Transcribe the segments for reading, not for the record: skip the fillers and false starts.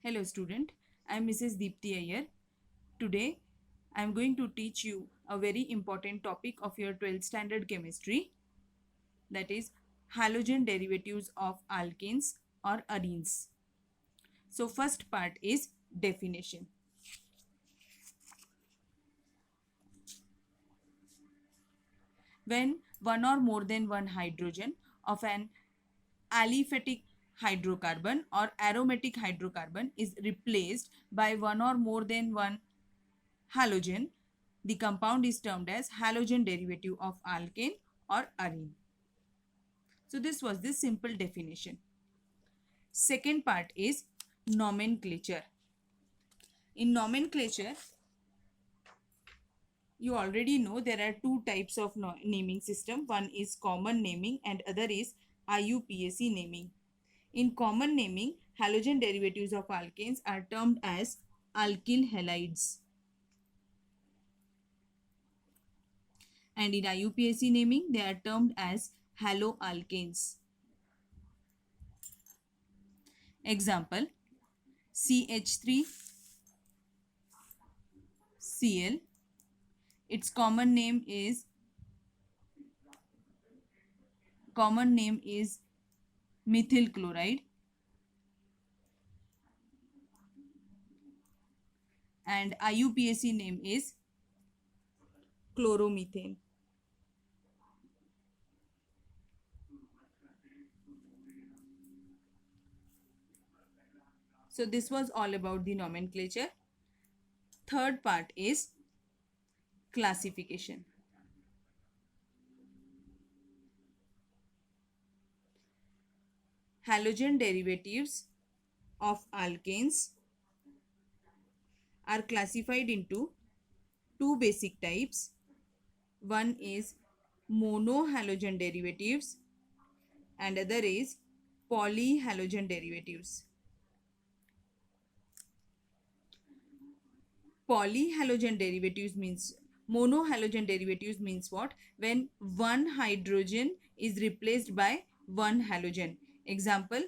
Hello student, I am Mrs. Deepti Iyer. Today I am going to teach you a very important topic of your 12th standard chemistry, that is halogen derivatives of alkanes or arenes. So first part is definition. When one or more than one hydrogen of an aliphatic hydrocarbon or aromatic hydrocarbon is replaced by one or more than one halogen, the compound is termed as halogen derivative of alkane or arene. So this was the simple definition. Second part is nomenclature. In nomenclature, you already know there are two types of naming system. One is common naming and other is IUPAC naming. In common naming, halogen derivatives of alkanes are termed as alkyl halides. And in IUPAC naming, they are termed as haloalkanes. Example, CH3Cl. Its common name is methyl chloride, and IUPAC name is chloromethane. So this was all about the nomenclature. Third part is classification. Halogen derivatives of alkanes are classified into two basic types. One is monohalogen derivatives and other is polyhalogen derivatives. Polyhalogen derivatives means what? When one hydrogen is replaced by one halogen. Example,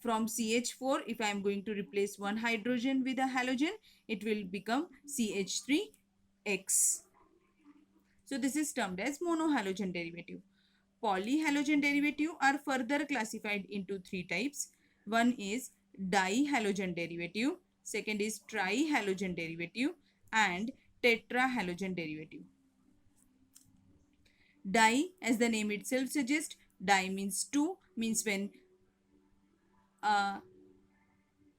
from CH4, if I am going to replace one hydrogen with a halogen, it will become CH3X. So this is termed as monohalogen derivative. Polyhalogen derivative are further classified into three types. One is dihalogen derivative, second is trihalogen derivative, and tetrahalogen derivative. Di, as the name itself suggests, di means two, means when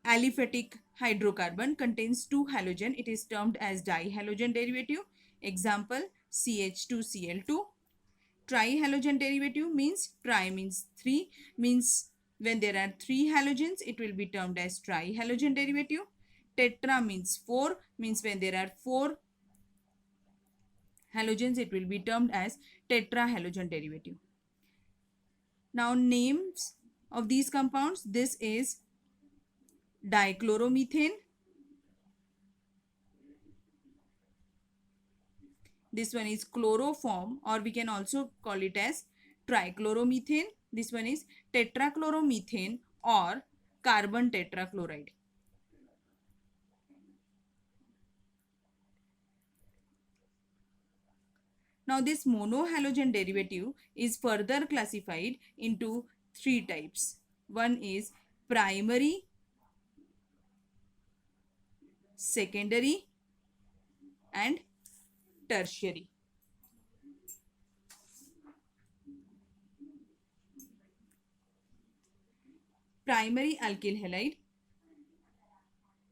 aliphatic hydrocarbon contains two halogen, it is termed as dihalogen derivative. Example, CH2Cl2. Trihalogen derivative means tri means three, means when there are three halogens, it will be termed as trihalogen derivative. Tetra means four, means when there are four halogens, it will be termed as tetrahalogen derivative. Now names of these compounds, this is dichloromethane, this one is chloroform, or we can also call it as trichloromethane. This one is tetrachloromethane or carbon tetrachloride. Now this monohalogen derivative is further classified into three types. One is primary, secondary, and tertiary. Primary alkyl halide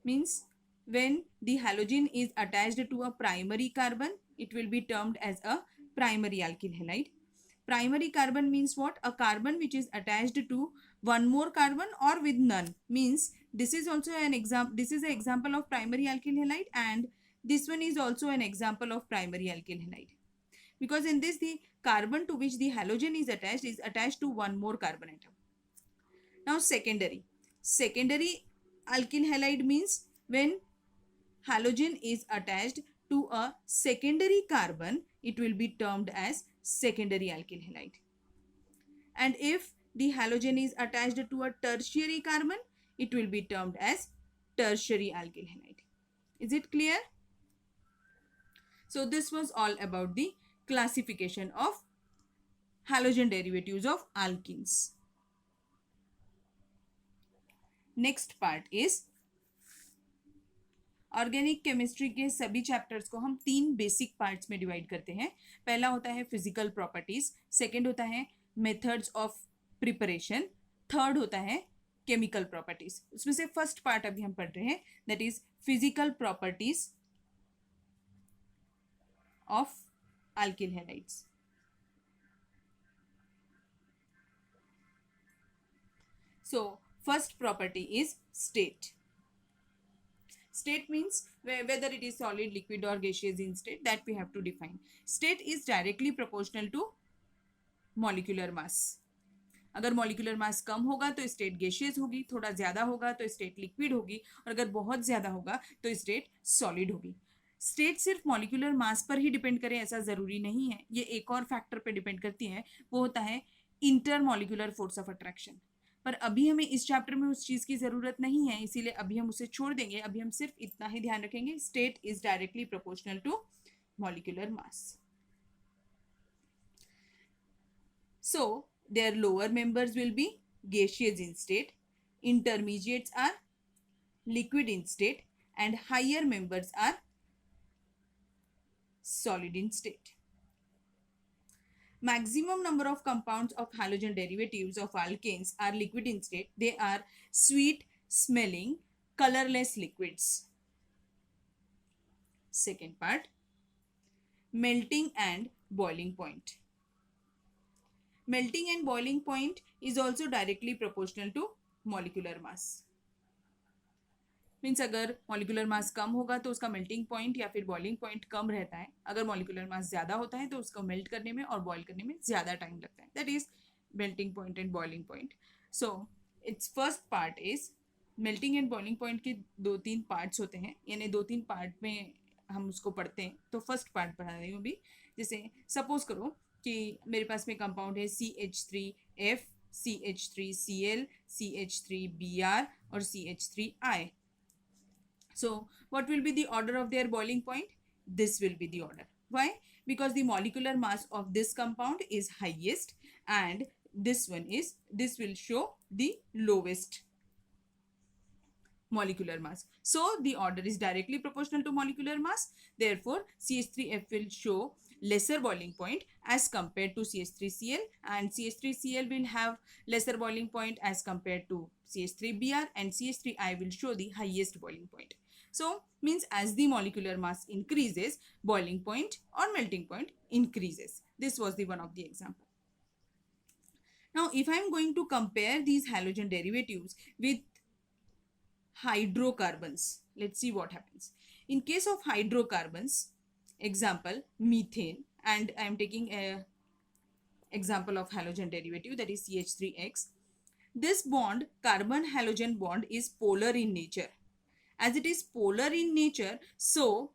means when the halogen is attached to a primary carbon, it will be termed as a primary alkyl halide. Primary carbon means what? A carbon which is attached to one more carbon or with none. Means this is also an example. This is an example of primary alkyl halide, and this one is also an example of primary alkyl halide. Because in this, the carbon to which the halogen is attached to one more carbon atom. Now secondary. Secondary alkyl halide means when halogen is attached to a secondary carbon, it will be termed as secondary alkyl halide. And if the halogen is attached to a tertiary carbon, it will be termed as tertiary alkyl halide. Is it clear? So this was all about the classification of halogen derivatives of alkenes. Next part is organic chemistry के सभी chapters को हम 3 basic parts में divide करते हैं. पहला होता है फिजिकल प्रॉपर्टीज, सेकंड होता है मेथड्स ऑफ प्रिपरेशन, थर्ड होता है केमिकल प्रॉपर्टीज. उसमें से फर्स्ट पार्ट अभी हम पढ़ रहे हैं, that is physical properties of alkyl halides. So first property is state. State means whether it is solid, liquid or gaseous in state, that we have to define. State is directly proportional to molecular mass. अगर molecular mass कम होगा तो state gaseous होगी, थोड़ा ज़्यादा होगा तो state liquid होगी, और अगर बहुत ज़्यादा होगा तो state solid होगी. स्टेट सिर्फ मॉलिक्यूलर मास पर ही डिपेंड करे ऐसा ज़रूरी नहीं है. ये एक और फैक्टर पे डिपेंड करती है, वो होता है inter molecular force of attraction. पर अभी हमें इस चैप्टर में उस चीज़ की ज़रूरत नहीं है, इसीलिए अभी हम उसे छोड़ देंगे. अभी हम सिर्फ इतना ही ध्यान रखेंगे, state is directly proportional to molecular mass. So their lower members will be gaseous in state, intermediates are liquid in state, and higher members are solid in state. Maximum number of compounds of halogen derivatives of alkanes are liquid in state. They are sweet smelling, colorless liquids. Second part, melting and boiling point. Melting and boiling point is also directly proportional to molecular mass. Means अगर molecular mass कम होगा तो उसका melting point या फिर boiling point कम रहता है. अगर molecular mass ज़्यादा होता है तो उसको मेल्ट करने में और बॉयल करने में ज़्यादा टाइम लगता है. That is melting point and boiling point. So it's first part is melting and boiling point के 2-3 पार्ट्स होते हैं, यानी 2-3 पार्ट में हम उसको पढ़ते हैं. तो फर्स्ट पार्ट पढ़ा रही हूँ अभी. जैसे सपोज करो कि मेरे पास में कंपाउंड है CH3F, CH3Cl, CH3Br और CH3I. So what will be the order of their boiling point? This will be the order. Why? Because the molecular mass of this compound is highest and this will show the lowest molecular mass. So the order is directly proportional to molecular mass. Therefore CH3F will show lesser boiling point as compared to CH3Cl, and CH3Cl will have lesser boiling point as compared to CH3Br, and CH3I will show the highest boiling point. So means as the molecular mass increases, boiling point or melting point increases. This was the one of the example. Now if I am going to compare these halogen derivatives with hydrocarbons, let's see what happens. In case of hydrocarbons, example methane, and I am taking a example of halogen derivative, that is CH3X. This bond, carbon halogen bond, is polar in nature. As it is polar in nature, so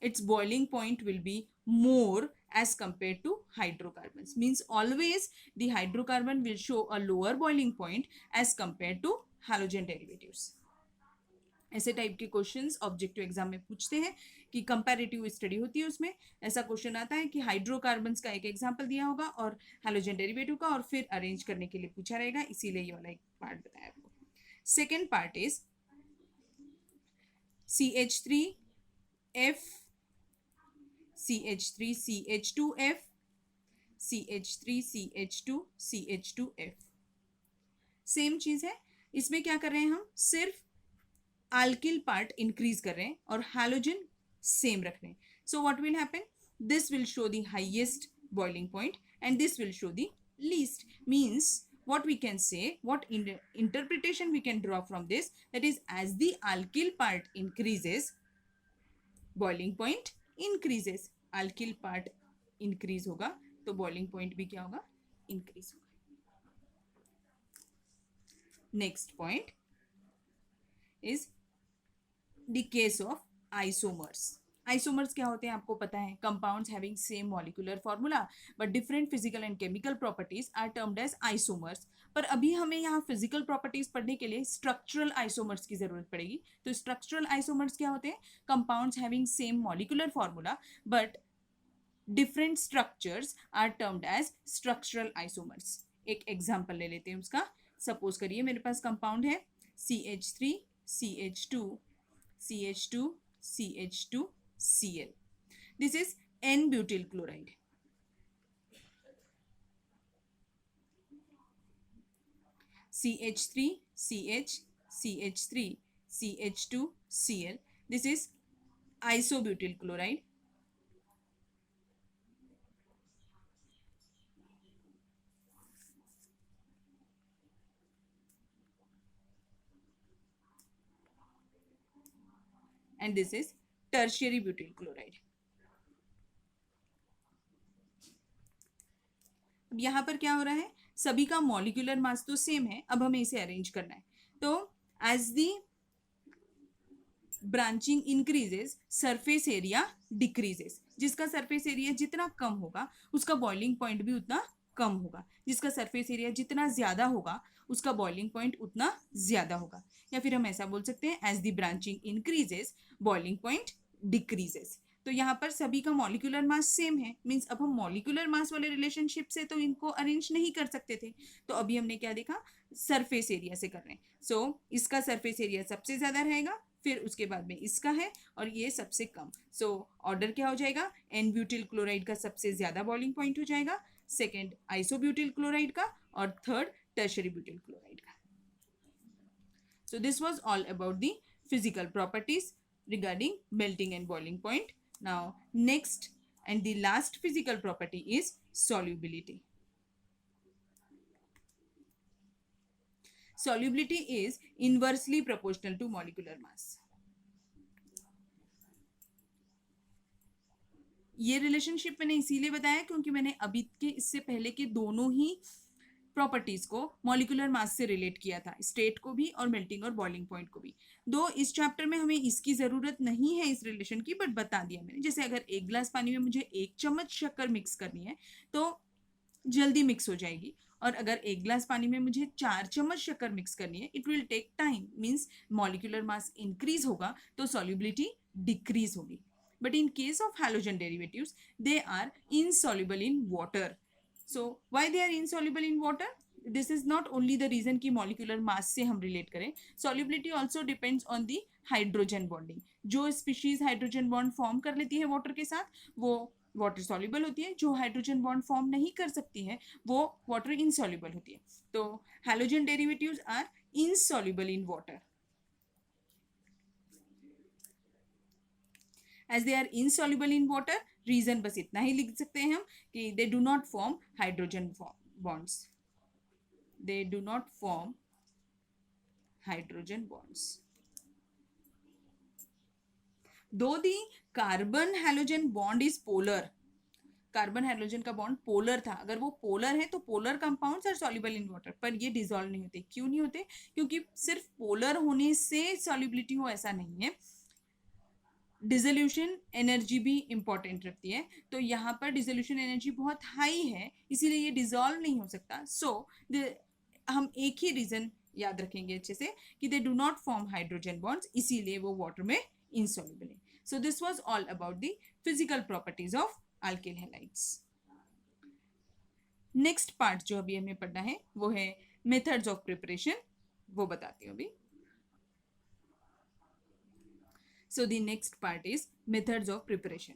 its boiling point will be more as compared to hydrocarbons. Means always the hydrocarbon will show a lower boiling point as compared to halogen derivatives. ऐसे type के questions objective exam में पूछते हैं कि comparative study होती है, उसमें ऐसा क्वेश्चन आता है कि हाइड्रोकार्बन्स का एक एग्जांपल दिया होगा और हैलोजन डेरिवेटिव का, और फिर अरेंज करने के लिए पूछा रहेगा, इसीलिए ये वाला एक पार्ट बताया आपको. Second part is CH3F, CH3CH2F, CH3CH2, CH2F. Same चीज है. इसमें क्या कर रहे हैं हम, सिर्फ alkyl part increase कर रहे हैं और halogen same रख रहे हैं. So what will happen? This will show the highest boiling point and this will show the least. Means what we can say, what interpretation we can draw from this, that is as the alkyl part increases, boiling point increases. alkyl part increase होगा तो boiling point भी क्या होगा, increase होगा. Next point is the case of isomers. Isomers क्या होते हैं आपको पता है, compounds having same molecular formula but different physical and chemical properties are termed as isomers. पर अभी हमें यहाँ फिजिकल प्रॉपर्टीज पढ़ने के लिए स्ट्रक्चरल आइसोमर्स की जरूरत पड़ेगी। तो स्ट्रक्चरल आइसोमर्स क्या होते हैं, compounds having same molecular formula but different structures are termed as structural isomers. एक एग्जाम्पल ले लेते हैं उसका। सपोज करिए मेरे पास कंपाउंड है CH3 CH2 CH2 CH2 Cl. This is N-butyl chloride. CH3 CH CH3 CH2 Cl. This is isobutyl chloride. And this is tertiary butyl chloride. अब यहाँ पर क्या हो रहा है, सभी का मॉलिक्यूलर मास तो सेम है, अब हमें इसे अरेंज करना है। तो as the branching increases surface area decreases. जिसका सरफेस एरिया जितना कम होगा उसका बॉइलिंग पॉइंट भी उतना कम होगा, जिसका सरफेस एरिया जितना ज्यादा होगा उसका बॉइलिंग पॉइंट उतना ज्यादा होगा। या फिर हम ऐसा बोल सकते हैं as the branching increases boiling point decreases. तो यहाँ पर सभी का मॉलिक्यूलर मास सेम है, मीन्स अब हम मॉलिक्यूलर मास वाले रिलेशनशिप से तो इनको अरेंज नहीं कर सकते थे। तो अभी हमने क्या देखा, सरफेस एरिया से कर रहे हैं। सो इसका सरफेस एरिया सबसे ज्यादा रहेगा, फिर उसके बाद में इसका है और ये सबसे कम। सो ऑर्डर क्या हो जाएगा, एन ब्यूटिल क्लोराइड का सबसे ज्यादा बॉइलिंग पॉइंट हो जाएगा, सेकेंड आइसोब्यूटिल क्लोराइड का, और थर्ड टर्शियरी ब्यूटिल क्लोराइड का। So this was all about the physical properties regarding melting and boiling point. Now next and the last physical property is solubility. Solubility is inversely proportional to molecular mass. ये relationship मैंने इसीलिए बताया क्योंकि मैंने अभी के इससे पहले के दोनों ही प्रॉपर्टीज को मॉलिक्यूलर मास से रिलेट किया था, स्टेट को भी और मेल्टिंग और बॉइलिंग पॉइंट को भी। दो इस चैप्टर में हमें इसकी जरूरत नहीं है इस रिलेशन की, बट बता दिया मैंने। जैसे अगर एक गिलास पानी में मुझे 1 चम्मच शक्कर मिक्स करनी है तो जल्दी मिक्स हो जाएगी, और अगर 1 गिलास पानी में मुझे 4 चम्मच शक्कर मिक्स करनी है it will take time, means molecular mass increase होगा तो सॉल्युबिलिटी डिक्रीज होगी। But in case of halogen derivatives they are insoluble in water. So why they are insoluble in water? This is not only the reason कि molecular mass से हम relate करें, solubility also depends on the hydrogen bonding. जो species hydrogen bond form कर लेती है water के साथ वो water soluble होती है, जो hydrogen bond form नहीं कर सकती है वो water insoluble होती है। तो halogen derivatives are insoluble in water. As they are insoluble in water, reason बस इतना ही लिख सकते हैं हम कि they do not form hydrogen bonds, they do not form hydrogen bonds. Though the carbon halogen bond is polar, carbon hydrogen का bond polar था, अगर वो पोलर है तो polar compounds are soluble in water, पर ये डिसॉल्व नहीं होते। क्यों नहीं होते? क्योंकि सिर्फ पोलर होने से सॉल्युबिलिटी हो ऐसा नहीं है, डिसोल्यूशन एनर्जी भी इंपॉर्टेंट रखती है। तो यहाँ पर डिसोल्यूशन एनर्जी बहुत हाई है इसीलिए ये डिसॉल्व नहीं हो सकता। सो हम एक ही रीजन याद रखेंगे अच्छे से कि they do not form hydrogen bonds, इसीलिए वो वाटर में इनसॉल्युबल है। So this was all about the physical properties of alkyl halides. Next part जो अभी हमें पढ़ना है वो है मेथड्स ऑफ प्रिपरेशन, वो बताती हूँ अभी। So the next part is methods of preparation.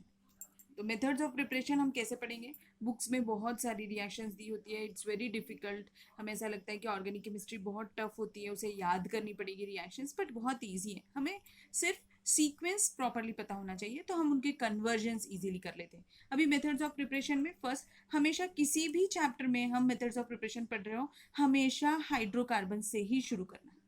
तो मेथड्स ऑफ प्रिपरेशन हम कैसे पढ़ेंगे? बुक्स में बहुत सारी रिएक्शंस दी होती है, इट्स वेरी डिफिकल्ट। हमें ऐसा लगता है कि ऑर्गेनिक केमिस्ट्री बहुत टफ होती है, उसे याद करनी पड़ेगी रिएक्शंस, बट बहुत ईजी है। हमें सिर्फ सीक्वेंस प्रॉपरली पता होना चाहिए तो हम उनके कन्वर्जन्स इजीली कर लेते हैं। अभी मेथड्स ऑफ प्रिपरेशन में फर्स्ट, हमेशा किसी भी चैप्टर में हम मेथड्स ऑफ प्रिपरेशन पढ़ रहे हो हमेशा हाइड्रोकार्बन से ही शुरू करना।